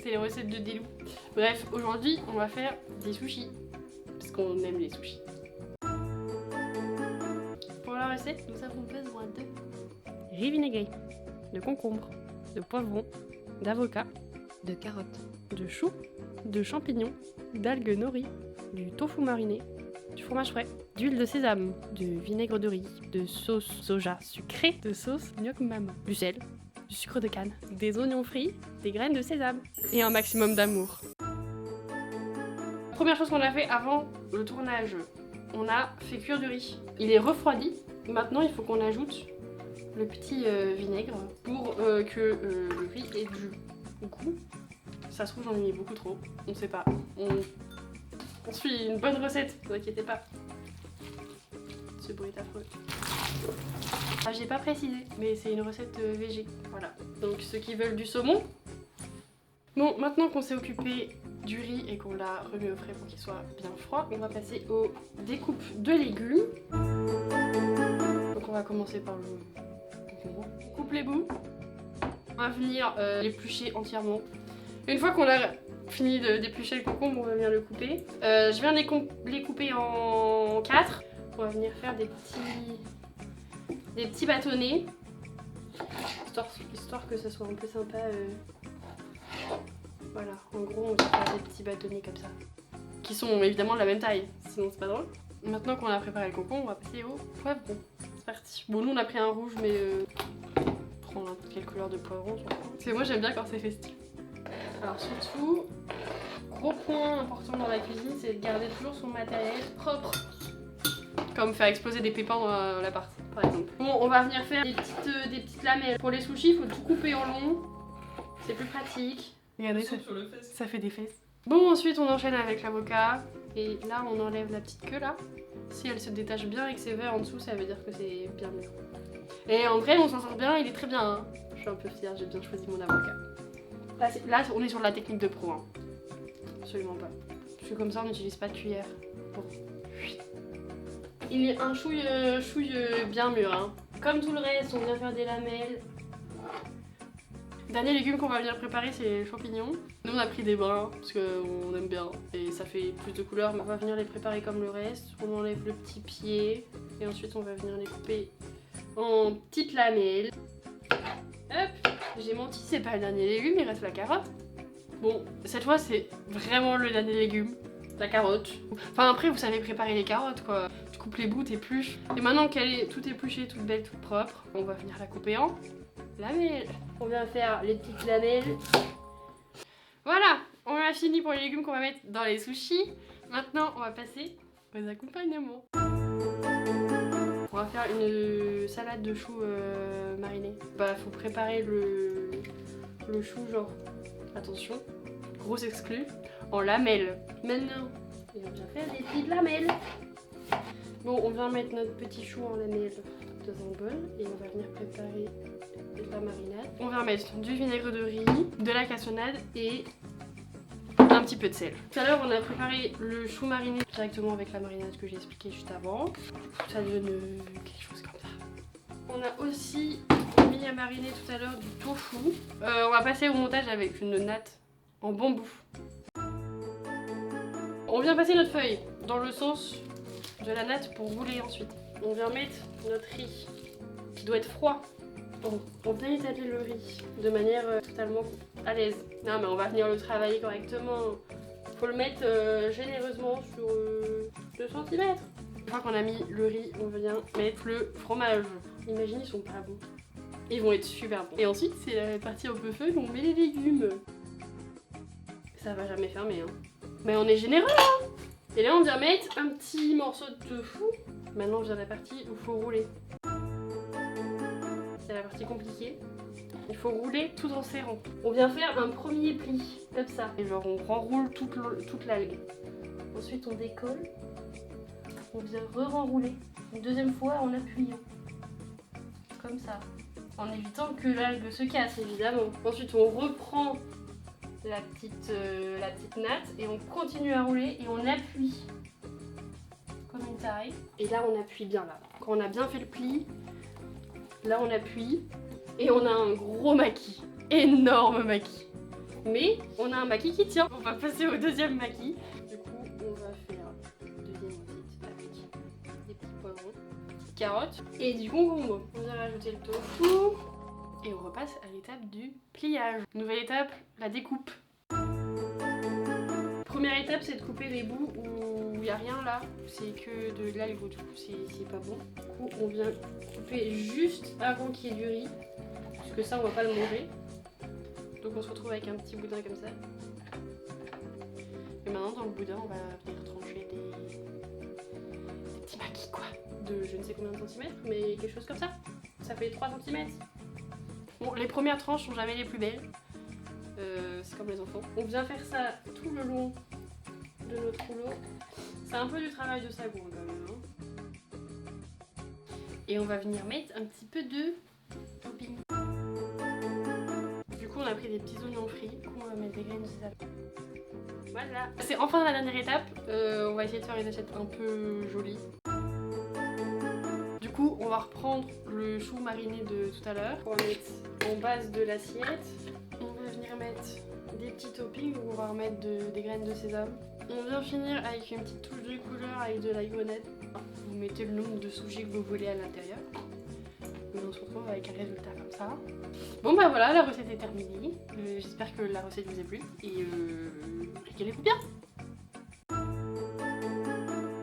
C'est les recettes de Delou. Bref, aujourd'hui, on va faire des sushis. Parce qu'on aime les sushis. Pour la recette, nous avons besoin de riz vinaigré, de concombre, de poivrons, d'avocat, de carottes, de choux, de champignons, d'algues nori, du tofu mariné, du fromage frais, d'huile de sésame, de vinaigre de riz, de sauce soja sucrée, de sauce gnoc maman, du sel, du sucre de canne, des oignons frits, des graines de sésame et un maximum d'amour. Première chose qu'on a fait avant le tournage, on a fait cuire du riz. Il est refroidi. Maintenant, il faut qu'on ajoute le petit vinaigre pour que le riz ait du goût. Ça se trouve, j'en ai mis beaucoup trop. On sait pas. On suit une bonne recette, ne vous inquiétez pas. Ce bruit est affreux. Ah, j'ai pas précisé, mais c'est une recette végé. Voilà. Donc ceux qui veulent du saumon. Bon, maintenant qu'on s'est occupé du riz et qu'on l'a remis au frais pour qu'il soit bien froid, on va passer aux découpes de légumes. Donc on va commencer par le concombre. On coupe les bouts. On va venir l'éplucher entièrement. Une fois qu'on a fini d'éplucher le concombre, on va venir le couper. Je viens les couper en 4. On va venir faire des petits bâtonnets, histoire que ça soit un peu sympa. Voilà, en gros on va faire des petits bâtonnets comme ça, qui sont évidemment de la même taille, sinon c'est pas drôle. Maintenant qu'on a préparé le concombre, on va passer au poivron. C'est parti. Bon, nous on a pris un rouge, mais prends n'importe quelle couleur de poivron. Parce que moi j'aime bien quand c'est festif. Alors surtout, gros point important dans la cuisine, c'est de garder toujours son matériel propre. Comme faire exploser des pépins dans l'appart, par exemple. Bon, on va venir faire des petites lamelles. Pour les sushis, il faut tout couper en long. C'est plus pratique. Regardez, ça fait des fesses. Bon, ensuite on enchaîne avec l'avocat. Et là, on enlève la petite queue là. Si elle se détache bien et que c'est vert en dessous, ça veut dire que c'est bien mûr. Et en vrai, on s'en sort bien, il est très bien. Hein. Je suis un peu fière, j'ai bien choisi mon avocat. Là, on est sur la technique de pro. Hein. Absolument pas. Parce que comme ça, on n'utilise pas de cuillère. Bon. Il est un chouille bien mûr. Hein. Comme tout le reste, on vient faire des lamelles. Dernier légume qu'on va venir préparer, c'est les champignons. Nous on a pris des bruns parce qu'on aime bien et ça fait plus de couleurs, mais on va venir les préparer comme le reste. On enlève le petit pied et ensuite on va venir les couper en petites lamelles. Hop, j'ai menti, c'est pas le dernier légume, il reste la carotte. Bon, cette fois c'est vraiment le dernier légume, la carotte. Enfin après vous savez préparer les carottes quoi. Tu coupes les bouts, t'épluches. Et maintenant qu'elle est toute épluchée, toute belle, toute propre, on va venir la couper en lamelles. On vient faire les petites lamelles. Voilà, on a fini pour les légumes qu'on va mettre dans les sushis. Maintenant, on va passer aux accompagnements. On va faire une salade de choux marinés. Bah, faut préparer le chou, genre, attention, gros exclu, en lamelles. Maintenant, on vient faire des petites lamelles. Bon, on vient mettre notre petit chou en lamelles dans un bol et on va venir préparer de la marinade. On va mettre du vinaigre de riz, de la cassonade et un petit peu de sel. Tout à l'heure on a préparé le chou mariné directement avec la marinade que j'ai expliqué juste avant. Ça donne quelque chose comme ça. On a aussi mis à mariner tout à l'heure du tofu. On va passer au montage avec une natte en bambou. On vient passer notre feuille dans le sens de la natte pour rouler ensuite. On vient mettre notre riz qui doit être froid. On vient étaler le riz de manière totalement à l'aise. Non mais on va venir le travailler correctement. Faut le mettre généreusement sur 2 cm. Une fois qu'on a mis le riz, on vient mettre le fromage. Imaginez, ils sont pas bons. Ils vont être super bons. Et ensuite, c'est la partie un peu fun, on met les légumes. Ça va jamais fermer hein. Mais on est généreux hein. Et là on vient mettre un petit morceau de tofu. Maintenant on vient à la partie où il faut rouler. C'est la partie compliquée. Il faut rouler tout en serrant. On vient faire un premier pli, comme ça. Et genre on renroule toute l'algue. Ensuite on décolle. On vient re-renrouler. Une deuxième fois en appuyant. Comme ça. En évitant que l'algue se casse évidemment. Ensuite on reprend la petite natte et on continue à rouler et on appuie comme une tarée. Et là on appuie bien là. Quand on a bien fait le pli, là on appuie et on a un gros maquis, énorme maquis. Mais on a un maquis qui tient. On va passer au deuxième maquis. Du coup, on va faire deuxième recette avec des petits poivrons, des petites carottes et du concombre. On vient rajouter le tofu et on repasse à l'étape du pliage. Nouvelle étape, la découpe. Première étape, c'est de couper les bouts où il n'y a rien là, c'est que de l'algue, du coup c'est pas bon. Du coup, on vient couper juste avant qu'il y ait du riz, parce que ça on va pas le manger. Donc on se retrouve avec un petit boudin comme ça. Et maintenant dans le boudin on va venir trancher des petits maquis quoi. De je ne sais combien de centimètres, mais quelque chose comme ça. Ça fait 3 cm. Bon, les premières tranches sont jamais les plus belles. C'est comme les enfants. On vient faire ça tout le long de notre rouleau. C'est un peu du travail de sagou quand même. Hein. Et on va venir mettre un petit peu de topping. Du coup on a pris des petits oignons frits. Du coup on va mettre des graines de sésame. Voilà. C'est enfin la dernière étape. On va essayer de faire une assiette un peu jolie. Du coup on va reprendre le chou mariné de tout à l'heure. On va mettre en base de l'assiette. On va venir mettre des petits toppings où on va remettre des graines de sésame. On vient finir avec une petite touche de couleur avec de la grenade. Vous mettez le nombre de sushis que vous voulez à l'intérieur. Et on se retrouve avec un résultat comme ça. Bon bah voilà, la recette est terminée. J'espère que la recette vous a plu. Et régalez-vous bien.